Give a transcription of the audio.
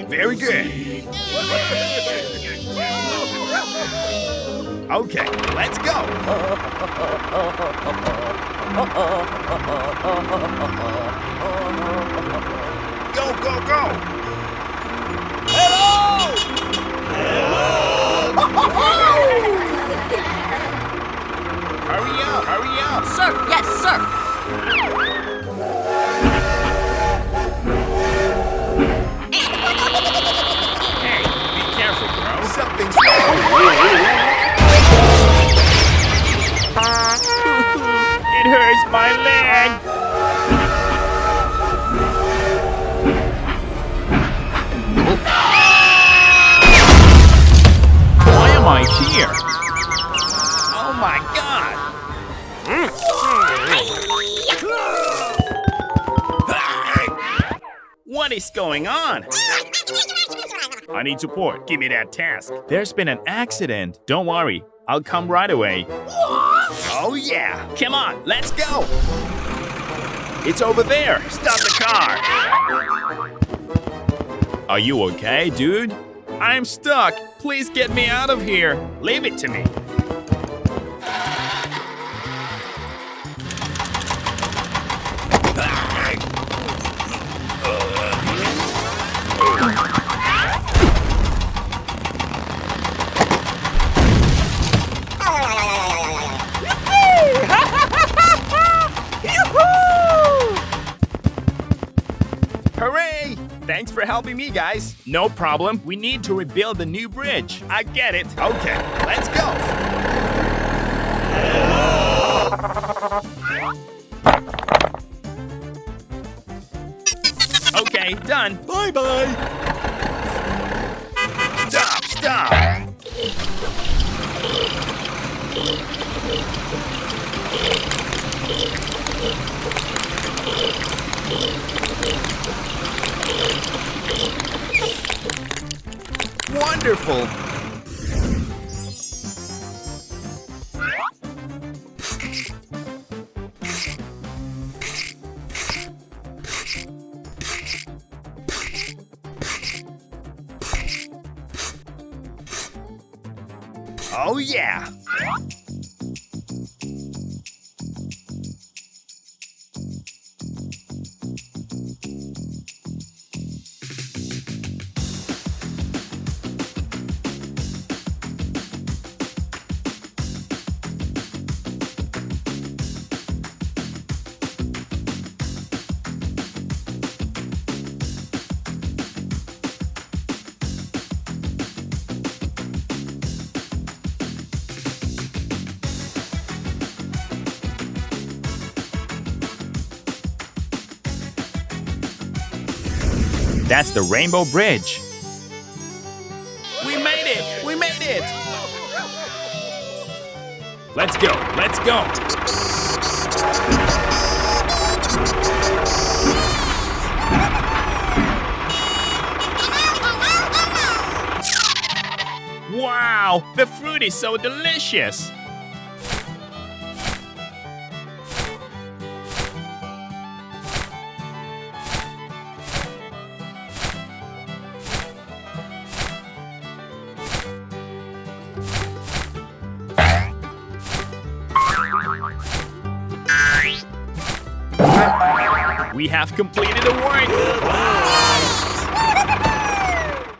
Very good. Okay, let's go. Go, go, go. Hello! Hurry up, hurry up. Sir, yes, sir. Hey, be careful, bro. Something's wrong. It hurts my leg. Why am I here? Oh my God! What is going on? I need support. Give me that task. There's been an accident. Don't worry. I'll come right away. Oh yeah! Come on, let's go! It's over there. Stop the car. Are you okay, dude? I'm stuck. Please get me out of here. Leave it to me. Hooray! Thanks for helping me, guys. No problem. We need to rebuild the new bridge. I get it. Okay, let's go. Okay, done. Bye-bye. Stop, stop. Wonderful! Oh yeah! That's the Rainbow Bridge. We made it! We made it! Let's go! Let's go! Wow! The fruit is so delicious! We have completed the work!